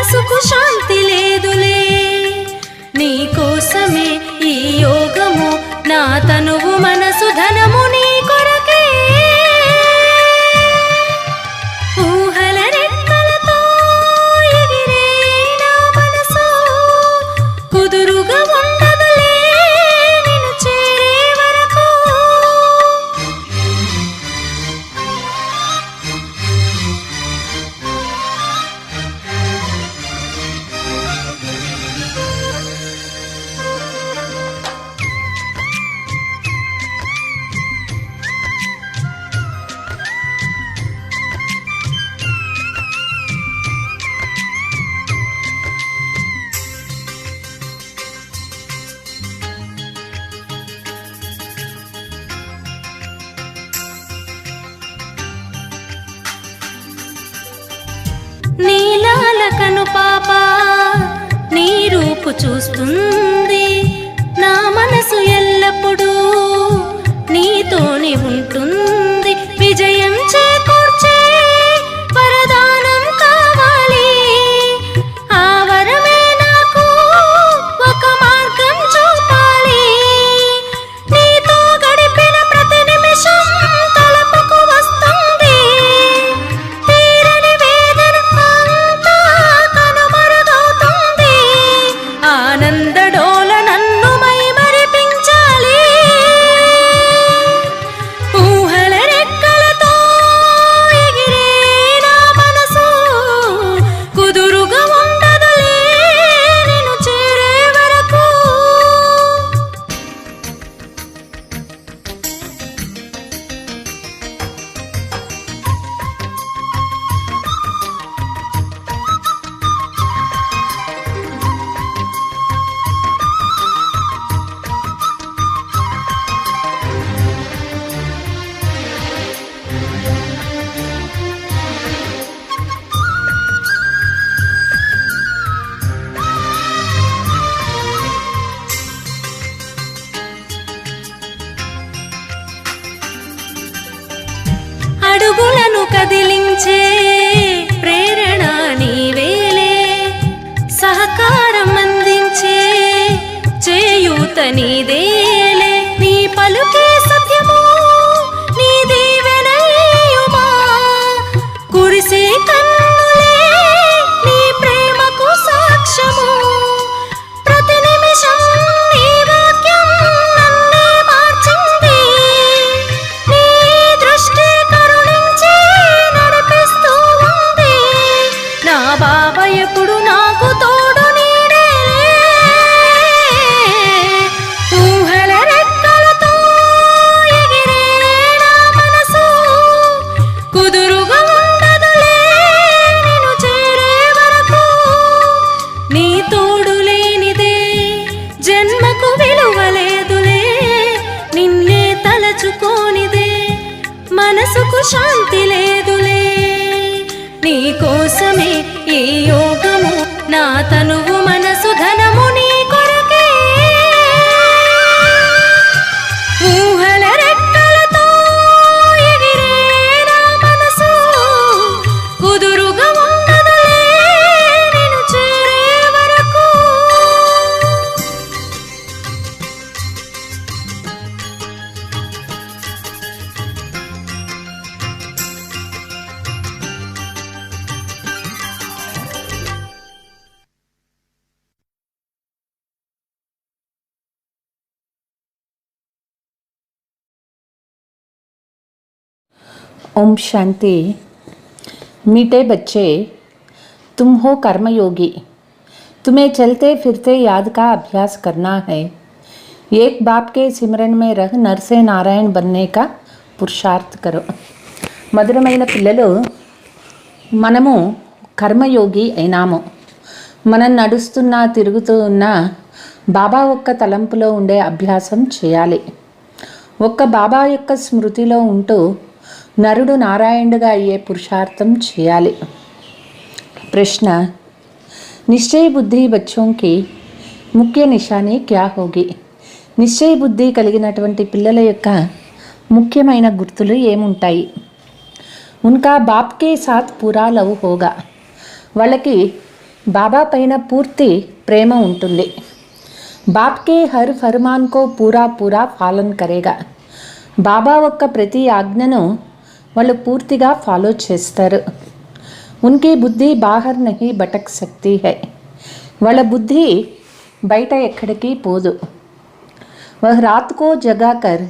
మనసుకు శాంతి లేదులే నీ కోసమే ఈ యోగము నా తనువు మనసు ధనము నీ కొరకే ఊహల రెక్కలతో ఎగిరే నా మనసు కుదురుగా ఉండదులే నిన్ను చేరే వరకు నీలాలకను పాప నీ రూపు చూస్తుంది నా మనసు ఎల్లప్పుడూ నీతోనే ఉంటుంది విజయం చేకూర్చే వరదానం కావాలి ఆ వరమే నాకు ఒక మార్గం చూపాలి నీతో గడిపిన ప్రతి నిమిషం తలపుకు వస్తుంది తీరని వేదన అంతా కనుమరుగవుతుంది ఆనందడోల నన్ను మైమరిపించాలి ఊహల రెక్కలతో ఎగిరే నా మనసు కుదురుగా ఉండదులే నిన్ను చేరే వరకు అడుగులను కదిలించే ప్రేరణ నీవేలే సహకారం అందించే చేయూత నీదేలే నీ పలుకే సత్యము నీ దీవెనయుమా కురిసే కన్నులే నీ ప్రేమకు సాక్ష్యము ప్రతి నిమిషం నీ వాక్యం నన్నే మార్చింది నీ దృష్టి కరుణించి నడిపిస్తూ ఉంది నా బాబా ఎప్పుడు నాకు తోడు నీడేలే ఊహల రెక్కలతో ఎగిరే నా మనసు కుదురుగా ఉండదులే నిన్ను చేరే వరకు నీ తోడు లేనిదే జన్మకు విలువలేదులే నిన్నే తలచుకోనిదే మనసుకు శాంతి లేదులే నీ కోసమే ఈ యోగము నా తనువు మనసు ధనము నీ కొరకే ఊహల రెక్కలతో ఎగిరే నా మనసు కుదురుగా ఉండదులే నిన్ను చేరే వరకు ओम शांति। मीठे बच्चे, तुम हो कर्मयोगी। तुम्हें चलते फिरते याद का अभ्यास करना है। एक बाप के सिमरन में रह नर से नारायण बनने का पुरुषार्थ करो। మధురమైన పిల్లలు, మనము కర్మయోగి అయినాము. మనం నడుస్తున్నా తిరుగుతూ ఉన్నా బాబా ఒక్క తలంపులో ఉండే అభ్యాసం చేయాలి. ఒక్క బాబా యొక్క స్మృతిలో ఉంటూ నరుడు నారాయణుడిగా అయ్యే పురుషార్థం చేయాలి. ప్రశ్న, నిశ్చయ బుద్ధి బచ్చోं की ముఖ్య నిశాని క్యా హోగి? నిశ్చయ బుద్ధి కలిగినటువంటి పిల్లల యొక్క ముఖ్యమైన గుర్తులు ఏముంటాయి? ఉన్కా బాప్ కే సాత్ పూరా లవ్ హోగా. వాళ్ళకి బాబా పైన పూర్తి ప్రేమ ఉంటుంది. బాప్ కే హర్ ఫర్మాన్ కో పూరా పూరా పాలన్ కరేగా. బాబా ఒక్క ప్రతి ఆజ్ఞను వాళ్ళు పూర్తిగా ఫాలో చేస్తారు. ఉన్కి బుద్ధి బాహర్ నహీ భటక్ సక్తి హై. వాళ్ళ బుద్ధి బయట ఎక్కడికి పోదు. వహ్ రాత్ కో జగాకర్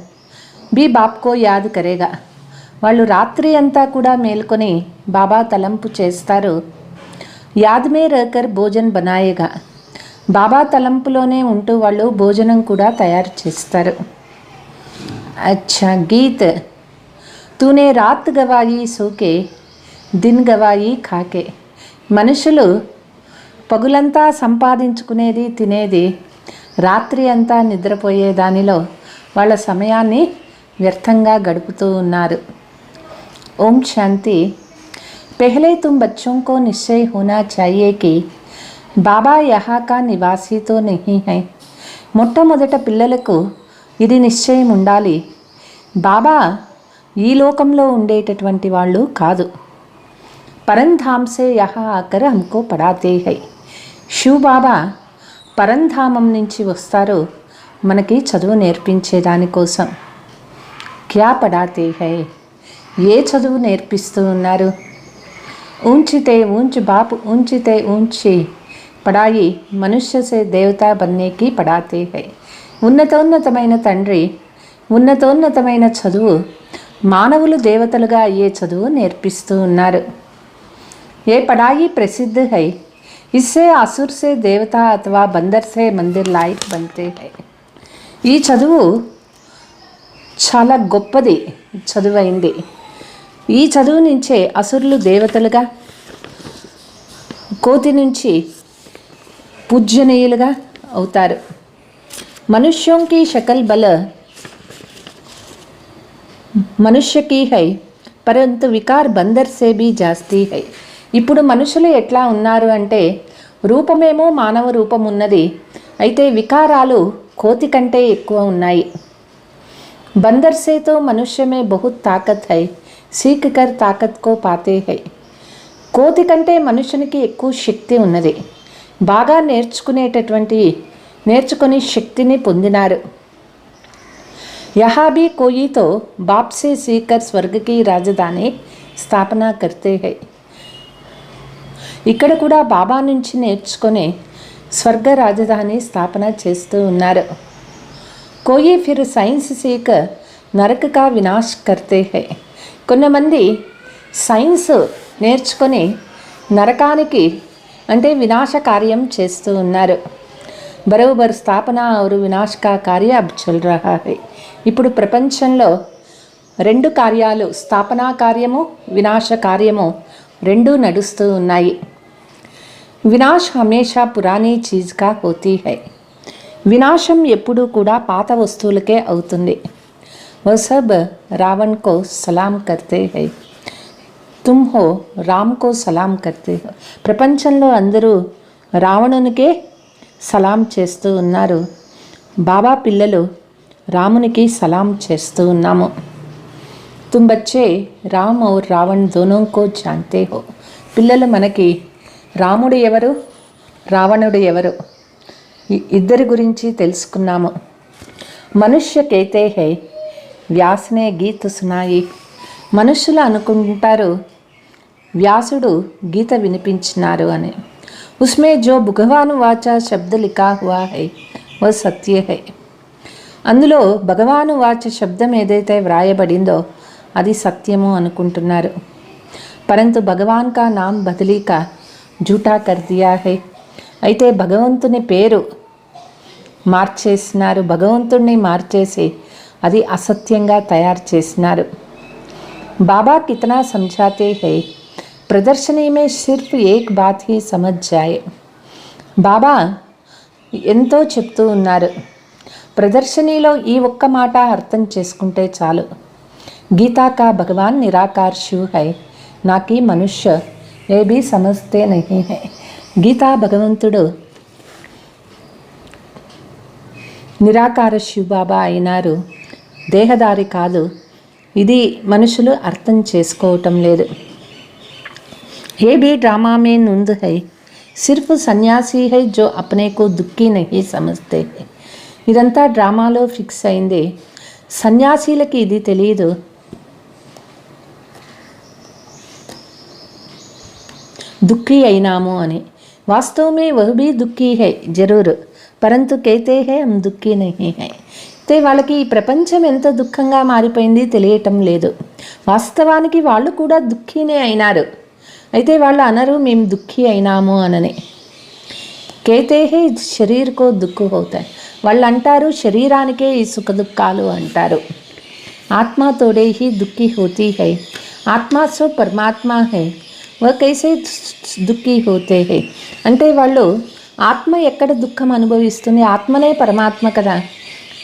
బీ బాప్ కో యాద్ కరేగా. వాళ్ళు రాత్రి అంతా కూడా మేల్కొని బాబా తలంపు చేస్తారు. యాద్ మే రహకర్ భోజన్ బనాయేగా. బాబా తలంపులోనే ఉంటూ వాళ్ళు భోజనం కూడా తయారు చేస్తారు. అచ్చా గీత్ తూనే రాత్ గవాయి సోకే దిన్ గవాయి ఖాకే. మనుషులు పగులంతా సంపాదించుకునేది తినేది, రాత్రి అంతా నిద్రపోయే దానిలో వాళ్ళ సమయాన్ని వ్యర్థంగా గడుపుతూ ఉన్నారు. ఓం శాంతి. पहले तुम बच्चों को निश्चय होना चाहिए कि బాబా యహా కా నివాసీతో నహీ హై. మొట్టమొదట పిల్లలకు ఇది నిశ్చయం ఉండాలి, బాబా ఈ లోకంలో ఉండేటటువంటి వాళ్ళు కాదు. పరంధామ్ సే యహా ఆకర్ హమ్కో పడాతే హై. శివ్ బాబా పరంధామం నుంచి వస్తారు మనకి చదువు నేర్పించేదానికోసం. క్యా పడాతే హై, ఏ చదువు నేర్పిస్తూ ఉన్నారు? ऊंचते ऊंच बाप ऊंचते ऊंची పడాయి మనుష్య సే దేవత బన్నేకి పడాతే హై. ఉన్నతోన్నతమైన తండ్రి ఉన్నతోన్నతమైన చదువు మానవులు దేవతలుగా అయ్యే చదువు నేర్పిస్తూ ఉన్నారు. ఏ పడాయి ప్రసిద్ధ హై ఇస్సే అసుర్ సే దేవత అథవా బందర్ సే మందిర్ లాయక్ బంతే హై. ఈ చదువు చాలా గొప్పది చదువైంది. ఈ చదువు నుంచే అసురులు దేవతలుగా, కోతి నుంచి పూజ్యనీయులుగా అవుతారు. మనుష్యోం కీ షకల్ బల మనుష్య కీ హై పరంతు వికార్ బందర్ సే బీ జాస్తి హై. ఇప్పుడు మనుషులు ఎట్లా ఉన్నారు అంటే రూపమేమో మానవ రూపం ఉన్నది, అయితే వికారాలు కోతి కంటే ఎక్కువ ఉన్నాయి. బందర్ సే తో మనుష్య మే బహుత్ తాకత్ హై సీక్ కర్ తాకత్ కో పాతే హై. కోతి కంటే మనుషునికి ఎక్కువ శక్తి ఉన్నది, బాగా నేర్చుకుని శక్తిని పొందినారు. యహా భీ కోయి తో బాప్ సే సీకర్ స్వర్గకి రాజధాని స్థాపన కర్తే హై. ఇక్కడ కూడా బాబా నుంచి నేర్చుకొని స్వర్గ రాజధాని స్థాపన చేస్తూ ఉన్నారు. కోయి ఫిర్ సైన్స్ సీక్ నరక కా వినాశ్ కర్తే హై. కొంతమంది సైన్స్ నేర్చుకొని నరకానికి అంటే వినాశ కార్యం చేస్తూ ఉన్నారు. బరోబర్ స్థాపన और వినాశ కా కార్య అబ్ చల్ రహా హై. ఇప్పుడు ప్రపంచంలో రెండు కార్యాలు, స్థాపనా కార్యము వినాశ కార్యము రెండూ నడుస్తూ ఉన్నాయి. వినాశ్ హమేషా పురానీ చీజ్ కా హోతీ హై. వినాశం ఎప్పుడూ కూడా పాత వస్తువులకే అవుతుంది. वो सब रावण को सलाम करते हैं, तुम हो राम को सलाम करते हो. ప్రపంచంలో అందరూ రావణునికే సలాం చేస్తూ ఉన్నారు. బాబా పిల్లలు రామునికి సలాం చేస్తూ ఉన్నాము. तुम बच्चे రామ్ और రావణ్ दोनों को जानते हो. పిల్లలు మనకి రాముడు ఎవరు రావణుడు ఎవరు ఇద్దరి గురించి తెలుసుకున్నాము. మనుష్య కేతే హై వ్యాసనే గీత సునాయి. మనుషులు అనుకుంటారు వ్యాసుడు గీత వినిపించినారు అని. ఉస్మే జో భగవాను వాచ శబ్ద లిఖా హువా హై వో సత్య హై. అందులో భగవాను వాచ శబ్దం ఏదైతే వ్రాయబడిందో అది సత్యము అనుకుంటున్నారు. పరంతు భగవాన్ కా నామ్ బదిలీ కా జూఠా కర్ దియా హై. అయితే భగవంతుని పేరు మార్చేసినారు, భగవంతుణ్ణి మార్చేసి అది అసత్యంగా తయారు చేసినారు. బాబా కితనా సమझाते हैं ప్రదర్శనీ మే సిర్ఫ్ ఏక్ బాత్ హీ సమజ్ జాయే. బాబా ఎంతో చెప్తూ ఉన్నారు, ప్రదర్శనీలో ఈ ఒక్క మాట అర్థం చేసుకుంటే చాలు. గీతా కా భగవాన్ నిరాకార్ శివ్ హై నాకి మనుష్య ఏ భీ సమజ్తే నహీ హై. గీతా భగవంతుడు నిరాకార శివ్ బాబా అయినారు, దేహదారి కాదు. ఇది మనుషులు అర్థం చేసుకోవటం లేదు. ఏ భీ డ్రామా మే నుంద్ హై सिर्फ సన్యాసి है जो अपने को दुखी नहीं समझते हैं. ఇదంతా డ్రామాలో ఫిక్స్ అయింది. సన్యాసీలకి ఇది తెలియదు. दुखी అయినాము అని. वास्तव में वह भी दुखी है जरूर, परंतु कहते हैं हम दुखी नहीं है. అయితే వాళ్ళకి ఈ ప్రపంచం ఎంత దుఃఖంగా మారిపోయింది తెలియటం లేదు. వాస్తవానికి వాళ్ళు కూడా దుఃఖీనే అయినారు. అయితే వాళ్ళు అనరు మేము దుఃఖీ అయినాము అనని. కేతే హే శరీర్కో దుఃఖ అవుతాయి. వాళ్ళు అంటారు శరీరానికే ఈ సుఖ దుఃఖాలు అంటారు. ఆత్మ తోడే హీ దుఃఖీ హోతీ హై. ఆత్మ సో పరమాత్మ హై, వా కైసే దుఃఖీ హోతే హై. అంటే వాళ్ళు ఆత్మ ఎక్కడ దుఃఖం అనుభవిస్తుంది? ఆత్మనే పరమాత్మ కదా,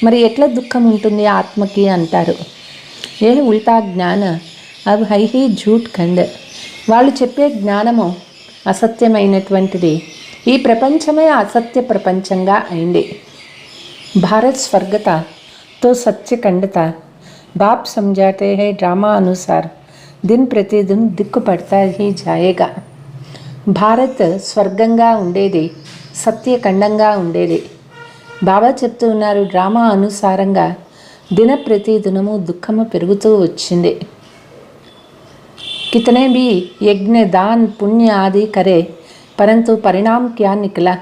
మరి ఎట్లా దుఃఖం ఉంటుంది ఆత్మకి అంటారు. ఏ ఉల్టా జ్ఞాన అవి హై హీ झूठ ఖండ్. వాళ్ళు చెప్పే జ్ఞానము అసత్యమైనటువంటిది. ఈ ప్రపంచమే అసత్య ప్రపంచంగా అయింది. భారత్ స్వర్గత తో సత్య ఖండత. బాప్ సమझाते हैं డ్రామా అనుసార్ దిన్ ప్రతిదిన్ దిక్కు పడతా హీ జాయేగా. భారత్ స్వర్గంగా ఉండేది, సత్యఖండంగా ఉండేది. బాబా చెప్తూ ఉన్నారు డ్రామా అనుసారంగా దిన ప్రతిదినము దుఃఖము పెరుగుతూ వచ్చింది. కితనే भी యజ్ఞ దాన్ పుణ్య ఆది కరే పరంతు పరిణామ్ క్యా నికలా.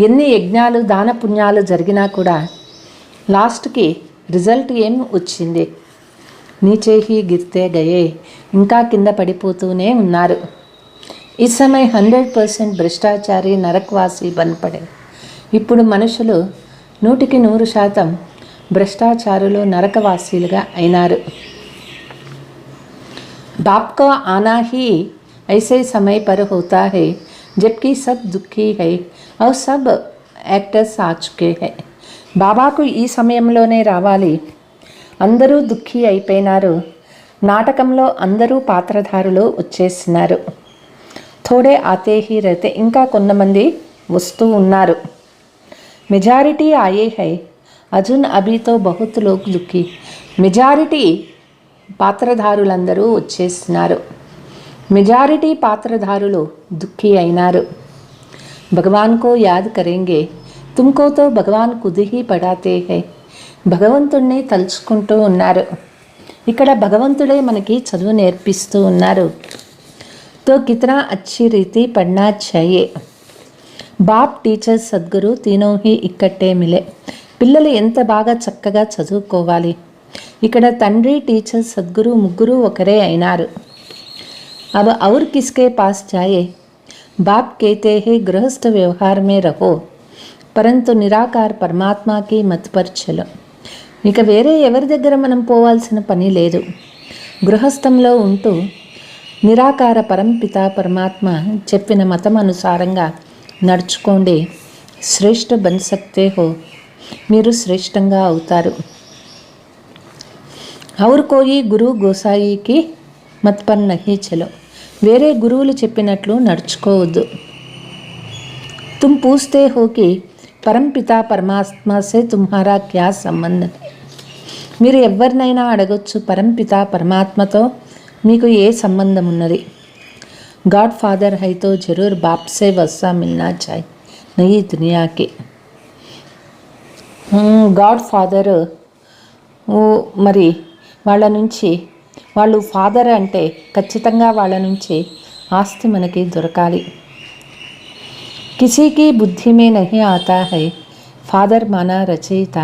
ఎన్ని యజ్ఞాలు దాన పుణ్యాలు జరిగినా కూడా లాస్ట్కి రిజల్ట్ ఏం వచ్చింది? నీచే హీ గిర్తే గయే, ఇంకా కింద పడిపోతూనే ఉన్నారు. ఈ సమయం 100% భ్రష్టాచారి నరకవాసి బన్పడే. ఇప్పుడు మనుషులు 100% భ్రష్టాచారులు నరకవాసీలుగా అయినారు. बाप का आना ही ऐसे समय पर होता है जबकि सब दुखी है और सब एक्टर्स आ चुके हैं. బాబాకు ఈ సమయంలోనే రావాలి. అందరూ దుఃఖీ అయిపోయినారు. నాటకంలో అందరూ పాత్రధారులు వచ్చేసినారు. థోడే ఆతే హీ రహతే, ఇంకా కొంతమంది వస్తూ ఉన్నారు. మెజారిటీ ఆయే హై అజున్ అభితో బహుత్ లోక్ దుఃఖీ. మెజారిటీ పాత్రధారులందరూ వచ్చేసినారు. మెజారిటీ పాత్రధారులు దుఃఖీ అయినారు. భగవాన్కో యాద్ కరేంగే తుమ్కో తో భగవాన్ ఖుద్ హీ పడాతే హై. భగవంతుడిని తలుచుకుంటూ ఉన్నారు. ఇక్కడ భగవంతుడే మనకి చదువు నేర్పిస్తూ ఉన్నారు. తో కితనా అచ్చి రీతి పడ్నా చాయే. బాప్ టీచర్ సద్గురు తీనో హీ ఇక్కట్టే మిలే. పిల్లలు ఎంత బాగా చక్కగా చదువుకోవాలి. ఇక్కడ తండ్రి టీచర్ సద్గురు ముగ్గురు ఒకరే అయినారు. अब और किसके पास जाए? बाप कहते हैं गृहस्थ व्यवहार में रहो परंतु निराकार परमात्मा की मत पर चलो. ఇక వేరే ఎవరి దగ్గర మనం పోవాల్సిన పని లేదు. గృహస్థంలో ఉంటూ నిరాకార పరంపిత పరమాత్మ చెప్పిన మతం అనుసారంగా నడుచుకోండి. శ్రేష్ఠ బన్ సక్తే హో, మీరు శ్రేష్టంగా అవుతారు. और कोई गुरु गोसाई की मत पर नहीं चलो. వేరే గురువులు చెప్పినట్లు నడుచుకోవద్దు. तुम पूछते हो कि परमपिता परमात्मा से तुम्हारा क्या संबंध है. మీరు ఎవరినైనా అడగొచ్చు పరంపిత పరమాత్మతో మీకు ఏ సంబంధం ఉన్నది. गाड फादर है तो जरूर बाप से वसा मिलना चाहिए नई दुनिया के. गाड फादर మరి వాళ్ళ నుంచి వాళ్ళు ఫాదర్ అంటే ఖచ్చితంగా వాళ్ళ నుంచి ఆస్తి మనకి దొరకాలి. కిసీకి బుద్ధి మే నహీ ఆతా హై ఫాదర్ మానా రచయిత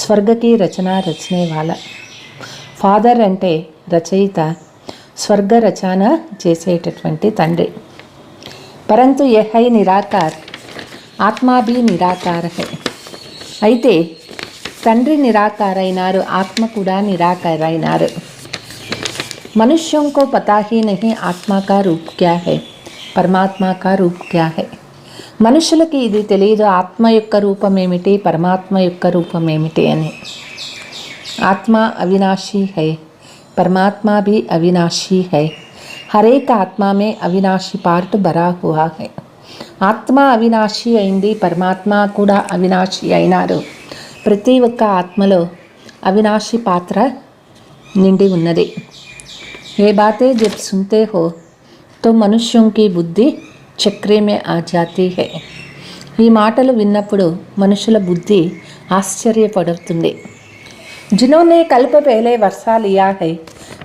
స్వర్గకి రచన రచనే వాళ్ళ. ఫాదర్ అంటే రచయిత, స్వర్గ రచన చేసేటటువంటి తండ్రి. పరంతు యహ్ హై నిరాకార్, ఆత్మా భీ నిరాకార హై. అయితే తండ్రి నిరాకారైనారు, ఆత్మ కూడా నిరాకారైనారు. मनुष्यों को पता ही नहीं आत्मा का रूप क्या है, परमात्मा का रूप क्या है. మనుషులకి ఇది తెలియదు ఆత్మ యొక్క రూపం ఏమిటి, పరమాత్మ యొక్క రూపం ఏమిటి అని. ఆత్మ అవినాశీ హై, परमात्मा भी अविनाशी है. हर एक आत्मा में अविनाशी पार्ट भरा हुआ है. ఆత్మ అవినాశి అయింది, పరమాత్మ కూడా అవినాశి అయినారు. ప్రతి ఒక్క ఆత్మలో అవినాశి పాత్ర నిండి ఉన్నది. ये बातें जब सुनते हो तो मनुष्यों की बुद्धि చక్రే మే ఆ జాతి హై. ఈ మాటలు విన్నప్పుడు మనుషుల బుద్ధి ఆశ్చర్యపడుతుంది. जिन्होंने कल्प पहले वर्षा लिया है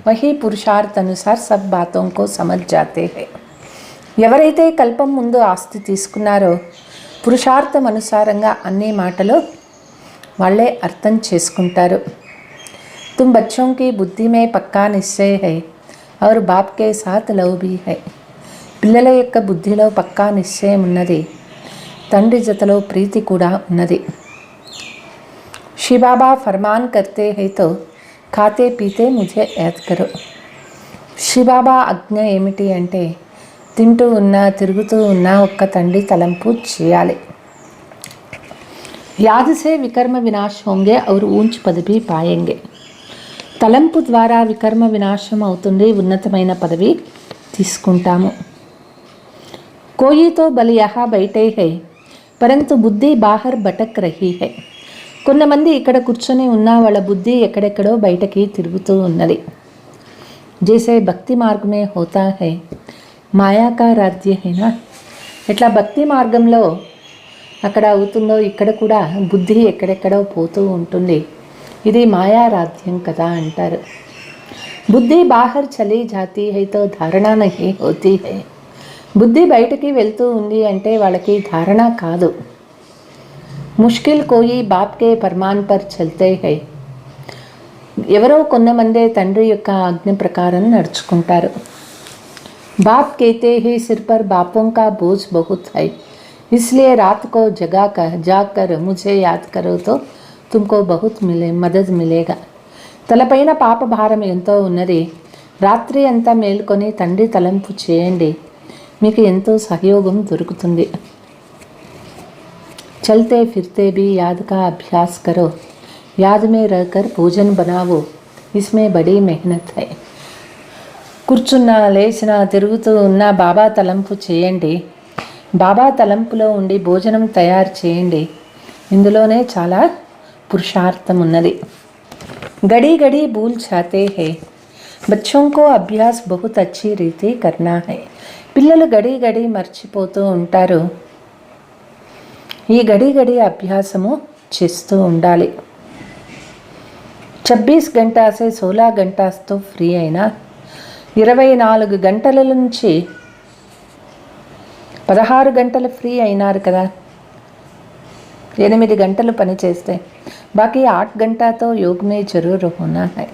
वही पुरुषार्थ अनुसार सब बातों को समझ जाते हैं. ఎవరైతే కల్పం ముందు ఆస్తి తీసుకున్నారో పురుషార్థం అనుసారంగా అన్ని మాటలు వాళ్ళే అర్థం చేసుకుంటారు. तुम बच्चों की बुद्धि में पक्का निश्चय है और बाप के साथ लव भी है. పిల్లల యొక్క బుద్ధిలో పక్కా నిశ్చయం ఉన్నది, తండ్రి జతలో ప్రీతి కూడా ఉన్నది. शिवबाबा फरमान करते हैं तो खाते पीते मुझे याद करो. శివబాబా ఆజ్ఞ ఏమిటి అంటే తింటూ ఉన్నా తిరుగుతూ ఉన్నా ఒక్క తండ్రి తలంపు చేయాలి. యాद से विकर्म विनाश होंगे और ऊंच पदवी पाएंगे. తలంపు ద్వారా వికర్మ వినాశం అవుతుంది, ఉన్నతమైన పదవి తీసుకుంటాము. कोई तो बल यहाँ बैठे है परंतु बुद्धि बाहर भटक रही है. కొంతమంది ఇక్కడ కూర్చొని ఉన్న వాళ్ళ బుద్ధి ఎక్కడెక్కడో బయటకి తిరుగుతూ ఉన్నది. జైసే భక్తి మార్గమే హోతా హై మాయా కా రాజ్య హైనా. ఇట్లా భక్తి మార్గంలో అక్కడ అవుతుందో ఇక్కడ కూడా బుద్ధి ఎక్కడెక్కడో పోతూ ఉంటుంది. ఇది మాయా రాజ్యం కదా అంటారు. బుద్ధి బాహర్ చలీ జాతీ హై తో ధారణ నహీ హోతీ హై. బుద్ధి బయటకి వెళ్తూ ఉంది అంటే వాళ్ళకి ధారణ కాదు. ముష్కిల్ కోయి బాప్ కే ఫర్మాన్ పర్ చల్తే హై. ఎవరో కొంతమందే తండ్రి యొక్క ఆజ్ఞ ప్రకారం నడుచుకుంటారు. బాప్ कहते ही सिर पर बापों का बोझ बहुत है इसलिए रात को जाकर मुझे याद करो तो तुमको बहुत मदद मिलेगा. తలపైన పాప భారం ఎంతో ఉన్నది, రాత్రి అంతా మేల్కొని తండ్రి తలంపు చేయండి, మీకు ఎంతో సహయోగం దొరుకుతుంది. चलते फिरते भी याद का अभ्यास करो, याद में रहकर भोजन बनाओ, इसमें बड़ी मेहनत है. కూర్చున్నా లేచినా తిరుగుతూ ఉన్నా బాబా తలంపు చేయండి, బాబా తలంపులో ఉండి భోజనం తయారు చేయండి, ఇందులోనే చాలా పురుషార్థం ఉన్నది. గడి గడి భూల్ జాతే హై. బచ్చోं को अभ्यास बहुत अच्छी रीति करना है. పిల్లలు గడి గడి మర్చిపోతూ ఉంటారు, ఈ గడి గడి అభ్యాసము చేస్తూ ఉండాలి. 24 గంటా సే 16 గంటాస్తో ఫ్రీ అయినా 24 గంటల నుంచి 16 గంటలు ఫ్రీ అయినారు కదా. 8 గంటలు పని చేస్తే బాకీ 8 గంటతో యోగమే జరూర్ హోనా హై.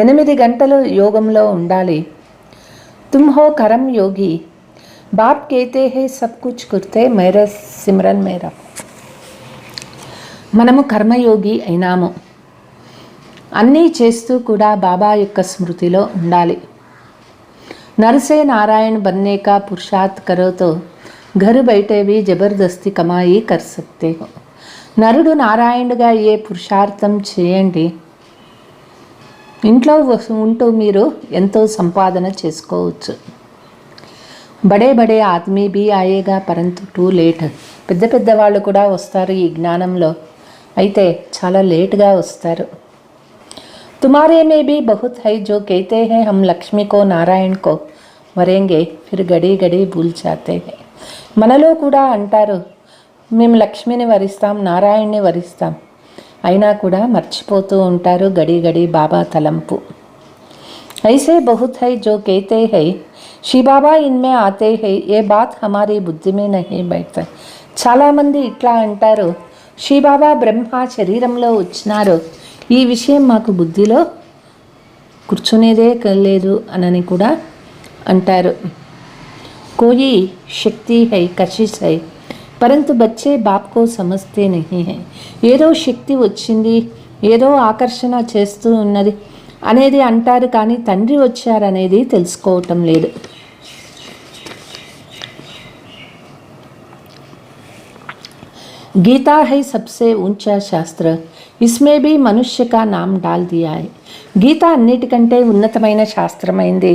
8 గంటలు యోగంలో ఉండాలి. तुम हो कर्म योगी, बाप कहते हैं सब कुछ करते मेरे सिमरन में रहो. మనము కర్మయోగి అయినాము, అన్నీ చేస్తూ కూడా బాబా యొక్క స్మృతిలో ఉండాలి. నరసే నారాయణ బన్నే కా పురుషార్థ్ కరో తో ఘర్ బైఠే భీ జబర్దస్తి కమాయి కర్ సక్తే హో. నరుడు నారాయణుడిగా ఏ పురుషార్థం చేయండి, ఇంట్లో ఉంటూ మీరు ఎంతో సంపాదన చేసుకోవచ్చు. బడే బడే ఆద్మీ భీ ఆయేగా పరంతు టూ లేట్. పెద్ద పెద్ద వాళ్ళు కూడా వస్తారు ఈ జ్ఞానంలో, అయితే చాలా లేట్గా వస్తారు. తుమారే మే భీ బహుత్ హై జో कहते हैं हम లక్ష్మి కో నారాయణ కో వరేంగే ఫిర్ గడి గడి భూల్ జాతే హై. మనలో కూడా అంటారు మేము లక్ష్మిని వరిస్తాం, నారాయణ్ని వరిస్తాం, అయినా కూడా మర్చిపోతూ ఉంటారు గడి గడి బాబా తలంపు. ऐसे बहुत है जो कहते हैं श्री बाबा इनमें आते हैं ये बात हमारी बुद्धि में नहीं बैठता. చాలామంది ఇట్లా అంటారు, శ్రీబాబా బ్రహ్మ శరీరంలో వచ్చినారు, ఈ విషయం మాకు బుద్ధిలో కూర్చునేదే లేదు అనని కూడా అంటారు. కోయి శక్తి హై కషిష్ హై పరంతు బచ్చే బాప్ కో సమజ్తే నహీ హై. ఏదో శక్తి వచ్చింది, ఏదో ఆకర్షణ చేస్తూ ఉన్నది అనేది అంటారు, కానీ తండ్రి వచ్చారనేది తెలుసుకోవటం లేదు. गीता है सबसे ऊंचा शास्त्र, इसमें भी मनुष्य का नाम डाल दिया है. గీత అన్నిటికంటే ఉన్నతమైన శాస్త్రమైంది,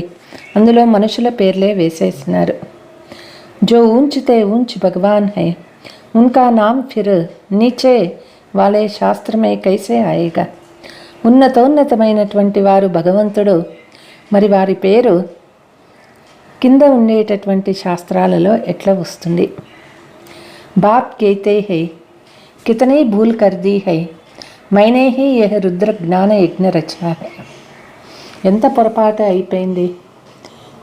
అందులో మనుషుల పేర్లే వేసేసినారు. जो ऊंचते ऊंच भगवान है उनका नाम फिर नीचे वाले शास्त्र में कैसे आएगा. ఉన్నతోన్నతమైనటువంటి వారు భగవంతుడు, మరి వారి పేరు కింద ఉండేటటువంటి శాస్త్రాలలో ఎట్లా వస్తుంది? బాప్ कहते हैं कितनी भूल कर दी है मैंने ही यह रुद्र ज्ञान यज्ञ रचा है. ఎంత పొరపాటు అయిపోయింది.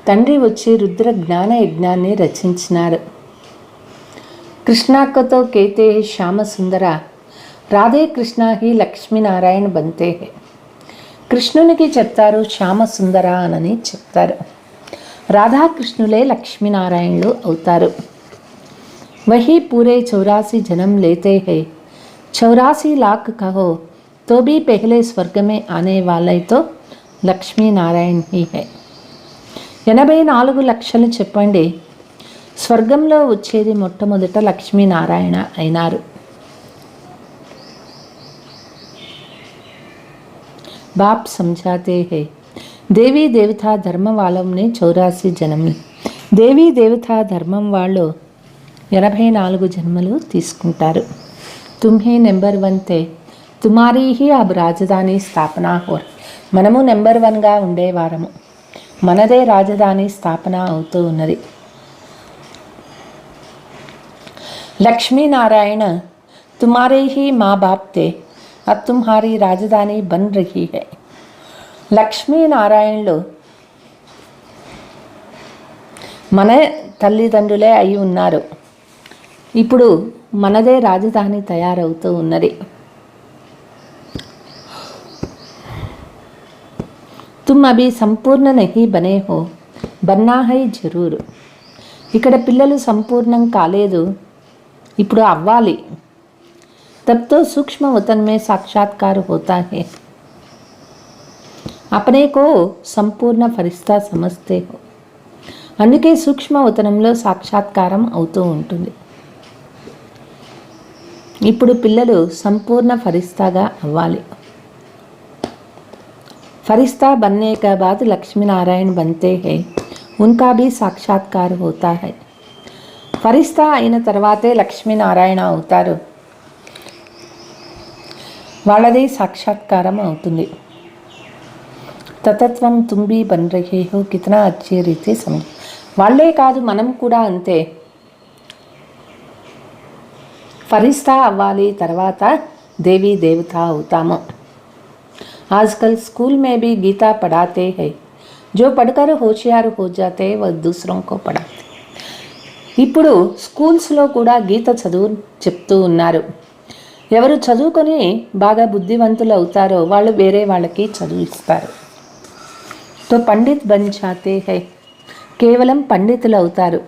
తండ్రి వచ్చి రుద్ర జ్ఞాన యజ్ఞాన్ని రచించినారు. కృష్ణాక్కతో कहते हैं श्याम सुंदरा రాధే కృష్ణ హి లక్ష్మీనారాయణ బంతే హే. కృష్ణునికి చెప్తారు శ్యామ సుందర అని చెప్తారు. రాధాకృష్ణులే లక్ష్మీనారాయణులు అవుతారు. वही पूरे 84 जन्म लेते हैं 84 लाख कहो तो भी पहले स्वर्ग में आने वाले तो లక్ష్మీ నారాయణ హీ హై. 84 లక్షలు చెప్పండి, స్వర్గంలో వచ్చేది మొట్టమొదట లక్ష్మీనారాయణ అయినారు. బాప్ समझाते हैं దేవీ దేవతా ధర్మం వాళ్ళని 84 జన్మలు. దేవీ దేవతా ధర్మం వాళ్ళు 84 జన్మలు తీసుకుంటారు. తుమ్హే నెంబర్ 1 తే తుమారీ హీ అబ్ రాజధాని స్థాపన హోర్. మనము నెంబర్ 1గా ఉండేవారము, మనదే రాజధాని స్థాపన అవుతూ ఉన్నది. లక్ష్మీనారాయణ తుమారే హీ మా బాప్ తే अब तुम्हारी राजधानी बन रही है. లక్ష్మీనారాయణులు మన తల్లిదండ్రులే అయి ఉన్నారు. ఇప్పుడు మనదే రాజధాని తయారవుతూ ఉన్నది. तुम अभी संपूर्ण नहीं बने हो बनना है जरूर. ఇక్కడ పిల్లలు సంపూర్ణం కాలేదు, ఇప్పుడు అవ్వాలి. तब तो सूक्ष्म वतन में साक्षात्कार होता है. अपने को संपूर्ण फरिश्ता समझते हो, అందుకే సూక్ష్మ వతనంలో సాక్షాత్కారం అవుతూ ఉంటుంది. ఇప్పుడు పిల్లలు సంపూర్ణ ఫరిస్తాగా అవ్వాలి. फरिश्ता बनने के बाद लक्ष्मी नारायण बनते हैं, उनका भी साक्षात्कार होता है. फरिश्ता అయిన తర్వాతే లక్ష్మీనారాయణ అవుతారు, వాళ్ళది సాక్షాత్కారం అవుతుంది. తతత్వం తుంబి బన్ రహే హో కితనా అచ్చే రీతే సమझ. వాళ్ళే కాదు మనం కూడా అంతే. ఫరిస్తా అవ్వాలి, తర్వాత దేవీ దేవత అవుతాము. आजकल स्कूल में भी गीता पढ़ाते हैं, जो पढ़कर होशियार हो जाते वह दूसरों को पढ़ाते. ఇప్పుడు స్కూల్స్లో కూడా గీత చదువు చెప్తూ ఉన్నారు. ఎవరు చదువుకొని బాగా బుద్ధివంతులు అవుతారో వాళ్ళు వేరే వాళ్ళకి చదువు ఇస్తారు. తో పండిత్ బన్ జాతే హై, కేవలం పండితులు అవుతారు.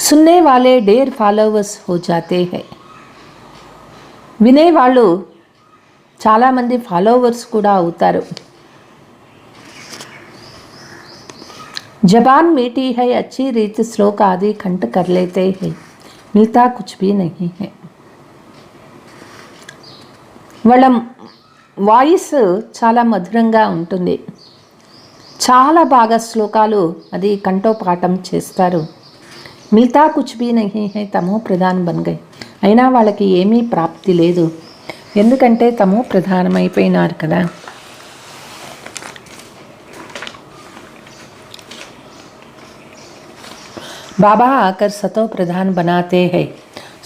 సున్నే వాలే డేర్ ఫాలోవర్స్ హో జాతే హై, వినేవాళ్ళు చాలామంది ఫాలోవర్స్ కూడా అవుతారు. జబాన్ మీఠీ హై అచ్చి రీతి శ్లోక ఆది కంఠ కర్ లేతే హై, మిగతా కుచ్ భీ నహీ హై. వాళ్ళ వాయిస్ చాలా మధురంగా ఉంటుంది, చాలా బాగా శ్లోకాలు అది కంఠోపాఠం చేస్తారు. మిగతా కుచ్ భీ నహీ హై, తమో ప్రధాన్ బన్ గయ్. అయినా వాళ్ళకి ఏమీ ప్రాప్తి లేదు, ఎందుకంటే తమో ప్రధానమైపోయినారు కదా. బాబా ఆకర్ సతో Pradhan బనాతే high,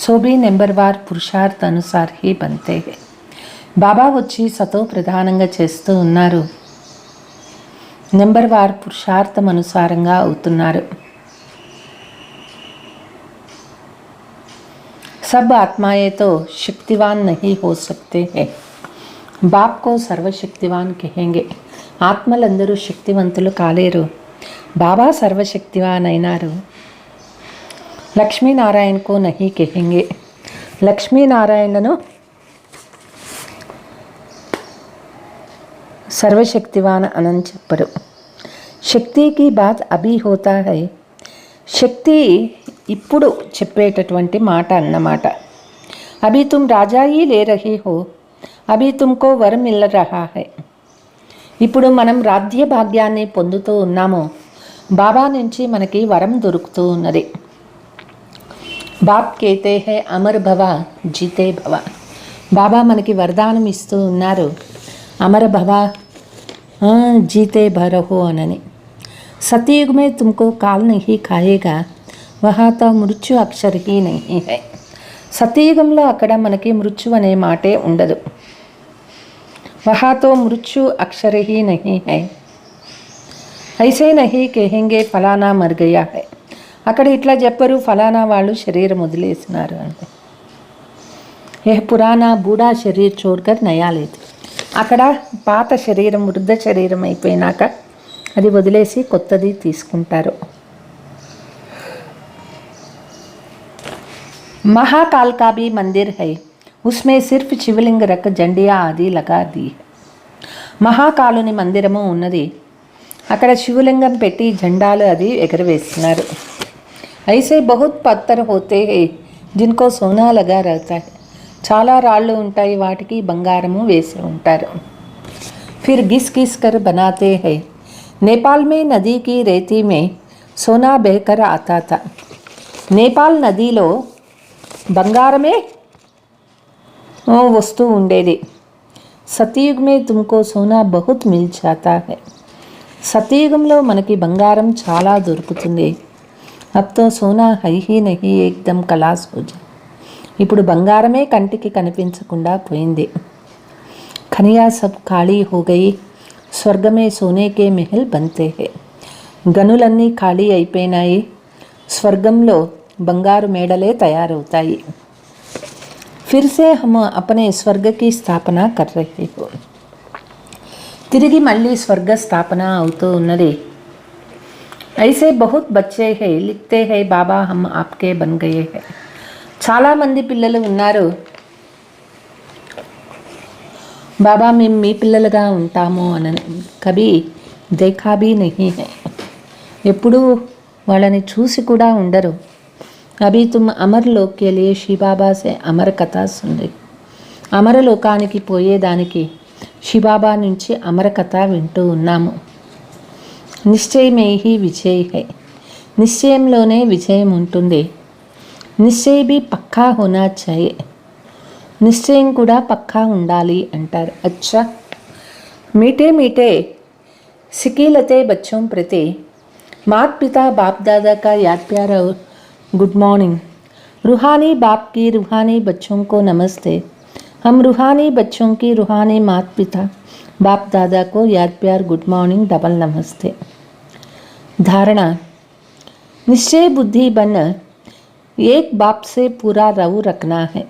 so Bhi నెంబర్వార్ Purushartha అనుసార్ he బంతే high. బాబా వచ్చి సతో ప్రధానంగా చేస్తూ ఉన్నారు, నెంబర్వార్ పురుషార్థం అనుసారంగా అవుతున్నారు. सब आत्माएं तो शक्तिवान नहीं हो सकते हैं. बाप को सर्वशक्तिवान कहेंगे. ఆత్మలందరూ శక్తివంతులు కాలేరు, బాబా సర్వశక్తివాన్ అయినారు. లక్ష్మీనారాయణకు నహి కహెంగే, లక్ష్మీనారాయణను సర్వశక్తివాన్ అని చెప్పరు. శక్తికి బాత్ అభి హోతా హై, శక్తి ఇప్పుడు చెప్పేటటువంటి మాట అన్నమాట. అభి తుమ్ రాజా హీ లే రహే హో, అభి తుమ్కో వర్ మిల్ రహా హై. ఇప్పుడు మనం రాజ్య భాగ్యాన్ని పొందుతూ ఉన్నాము, బాబా నుంచి మనకి వరం దొరుకుతూ ఉన్నది. బాప్ కేతే హై అమర్ భవ జీతే భవ. బాబా మనకి వరదానం ఇస్తూ ఉన్నారు, అమర భవ జీతే భరహో అనని. सतयुग में तुमको काल नहीं खाएगा वहाँ तो మృత్యు అక్షర్ హీ नहीं है సతయుగంలో అక్కడ మనకి మృత్యు అనే మాటే ఉండదు वहाँ तो मृत्यु अक्षर ही नहीं है ऐसे नहीं कहेंगे फलाना मर गया है అక్కడ ఇట్లా చెప్పరు ఫలానా వాళ్ళు శరీరం వదిలేసినారు అంటే ఏ పురాణ బూఢా శరీర్ చూడకర్ నయా లేదు అక్కడ పాత శరీరం వృద్ధ శరీరం అయిపోయినాక అది వదిలేసి కొత్తది తీసుకుంటారు महाकाल का भी मंदिर है उसमें सिर्फ शिवलिंग रख जंडिया आदि लगा दी మహాకాలుని మందిరము ఉన్నది అక్కడ శివలింగం పెట్టి జెండాలు అది ఎగరవేస్తున్నారు ऐसे बहुत पत्थर होते हैं जिनको सोना लगा रहता है చాలా రాళ్ళు ఉంటాయి వాటికి బంగారము వేసి ఉంటారు फिर घिस घिस कर बनाते हैं नेपाल में नदी की रेती में सोना बहकर आता था నేపాల్ నదిలో బంగారమే వస్తూ ఉండేది సతయుగ్ మే తుమ్కో సోనా బహుత్ మిల్ జాతా హై సతయుగంలో మనకి బంగారం చాలా దొరుకుతుంది అబ్ తో సోనా హై హీ నహీ ఏక్దమ్ కలాస్ హో జా ఇప్పుడు బంగారమే కంటికి కనిపించకుండా పోయింది ఖనియా సబ్ ఖాళీ హో గయి స్వర్గమే సోనే కే మెహల్ బంతే హై గనులన్నీ ఖాళీ అయిపోయినాయి స్వర్గంలో బంగారు మేడలే తయారవుతాయి फिर से हम अपने स्वर्ग की स्थापना कर रहे हो తిరిగి మళ్ళీ స్వర్గ స్థాపన అవుతూ ఉన్నది ऐसे बहुत बच्चे हैं लिखते हैं बाबा हम आपके बन गए हैं చాలామంది పిల్లలు ఉన్నారు బాబా మేము మీ పిల్లలుగా ఉంటాము అని కభీ దేఖా భీ నహీ హై ఎప్పుడూ వాళ్ళని చూసి కూడా ఉండరు అభి తుమ్ అమర్ లోక్ కే లియే శివ బాబా సే అమర్ కథ సున్ రహే అమరలోకానికి పోయేదానికి శివబాబా నుంచి అమర కథ వింటూ ఉన్నాము నిశ్చయమే హీ విజయ్ హై నిశ్చయంలోనే విజయం ఉంటుంది నిశ్చయ భీ పక్కా హోనా చాయే నిశ్చయం కూడా పక్కా ఉండాలి అంటారు అచ్చా మీటే మీటే సికీలతే బచ్చోं ప్రతి माता पिता बाप दादा का याद प्यार और गुड मॉर्निंग रूहानी बाप की रूहानी बच्चों को नमस्ते हम रूहानी बच्चों की रूहानी माता पिता बाप दादा को याद प्यार गुड मॉर्निंग डबल नमस्ते धारणा निश्चय बुद्धि बन एक बाप से पूरा रव रखना है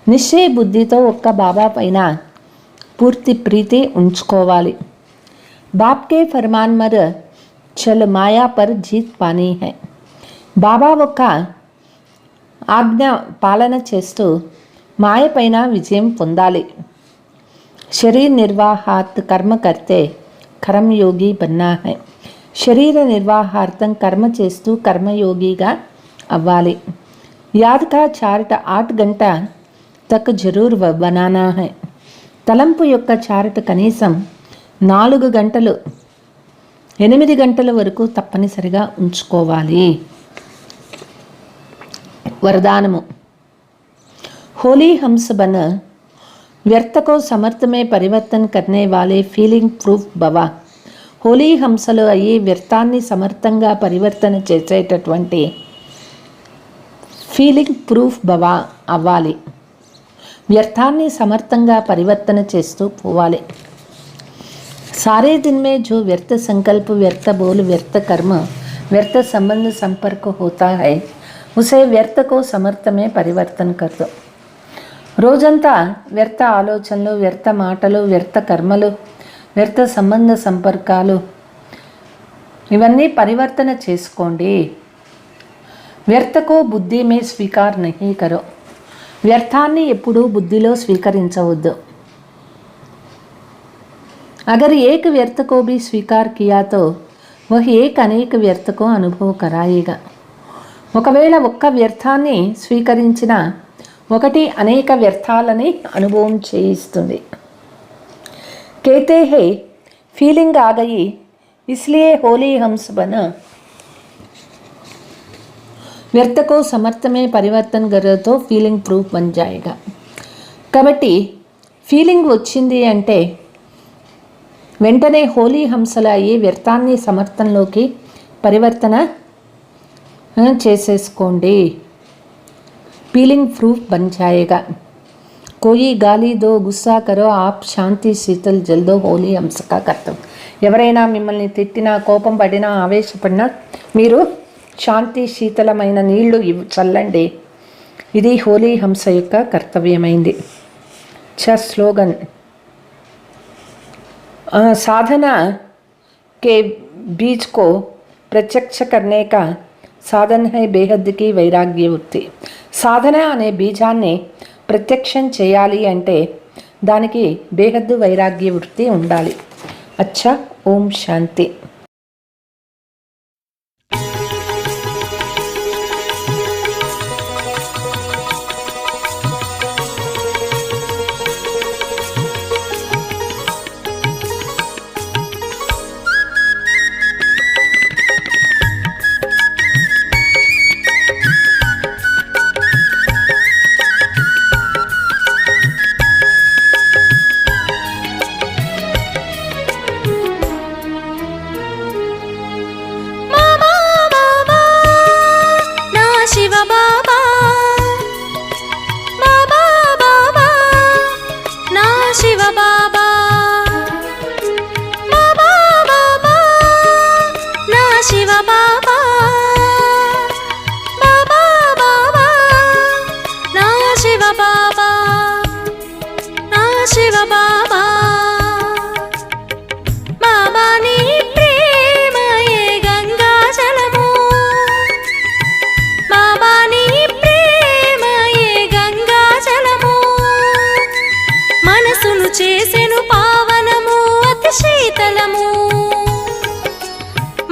నిశ్చయ బుద్ధితో ఒక్క బాబా పైన పూర్తి ప్రీతి ఉంచుకోవాలి బాప్ కే ఫర్మాన్ మర్ చల్ మాయా పర్ జీత్ పానీ హై బాబా ఒక్క ఆజ్ఞ పాలన చేస్తూ మాయ పైన విజయం పొందాలి శరీర నిర్వాహాత్ కర్మ కర్తే కర్మయోగి బన్నా హై శరీర నిర్వాహార్థం కర్మ చేస్తూ కర్మయోగిగా అవ్వాలి యాద్ కా చార్ట్ 8 గంట తక్ జరూర్ బనానా హై తలంపు యొక్క చార్ట్ కనీసం 4 గంటలు 8 గంటల వరకు తప్పనిసరిగా ఉంచుకోవాలి వరదానము होली हंस बन व्यर्थ को समर्थ में परिवर्तन करने वाले फीलिंग प्रूफ भवा होली हंसలో అయ్యి వ్యర్థాన్ని సమర్థంగా పరివర్తన చేసేటటువంటి ఫీలింగ్ ప్రూఫ్ భవా అవ్వాలి వ్యర్థాన్ని సమర్థంగా పరివర్తన చేస్తూ పోవాలి सारे दिन में जो व्यर्थ संकल्प व्यर्थ बोल व्यर्थ कर्म व्यर्थ संबंध संपर्क होता है उसे व्यर्थ को समर्थ में परिवर्तन कर दो రోజంతా వ్యర్థ ఆలోచనలు వ్యర్థ మాటలు వ్యర్థ కర్మలు వ్యర్థ సంబంధ సంపర్కాలు ఇవన్నీ పరివర్తన చేసుకోండి వ్యర్థకో బుద్ధి మే స్వీకార్ నహీ కరో వ్యర్థాన్ని ఎప్పుడూ బుద్ధిలో స్వీకరించవద్దు अगर एक व्यर्थ को भी स्वीकार किया तो वह एक अनेक व्यर्थ को अनुभव कराएगा ఒకవేళ ఒక్క వ్యర్థాన్ని స్వీకరించిన ఒకటి అనేక వ్యర్థాలని అనుభవం చేయిస్తుంది कहते हैं फीलिंग आ गई इसलिए होली हंस बना व्यर्थ को समर्थ में परिवर्तन करो तो फीलिंग प्रूफ बन जाएगा కాబట్టి ఫీలింగ్ వచ్చింది అంటే వెంటనే హోలీ హంసల ఈ వ్యర్థాన్ని సమర్థంలోకి పరివర్తన చేసేసుకోండి. पीलिंग प्रूफ बन जाएगा। कोई गाली दो, गुस्सा करो, आप शांति शीतल जल दो, होली हंस का कर्तव्य। ఎవరైనా మిమ్మల్ని తిట్టినా, కోపం పడినా, ఆవేశపడినా మీరు శాంతి శీతలమైన నీళ్లు చల్లండి. ఇది హోలీ హంస యొక్క కర్తవ్యమైంది. స్లోగన్ साधना के बीज को प्रत्यक्ष करने का సాధన है బేహద్ की వైరాగ్య వృత్తి. సాధన అనే బీజాన్ని ప్రత్యక్షం చేయాలి అంటే దానికి బేహద్దు వైరాగ్య వృత్తి ఉండాలి. అచ్చా, ఓం శాంతి.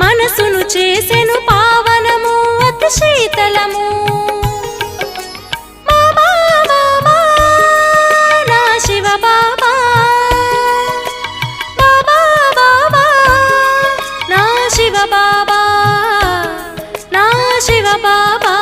మనసును చేసెను పావనము అతి శీతలము. బాబా బాబా నా శివ బాబా, బాబా బాబా నా శివ బాబా, నా శివ బాబా.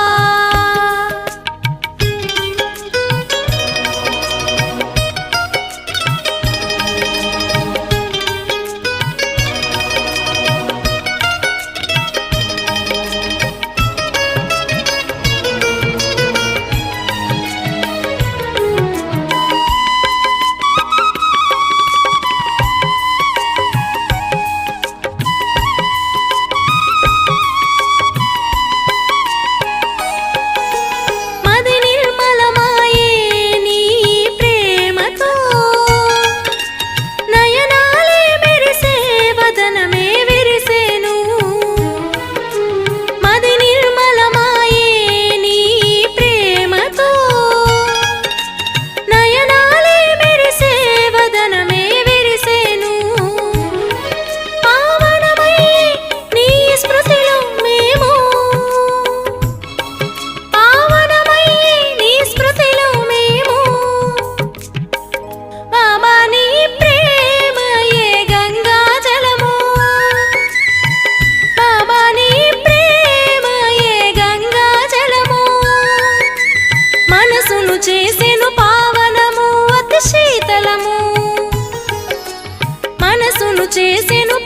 మనసును చేసెను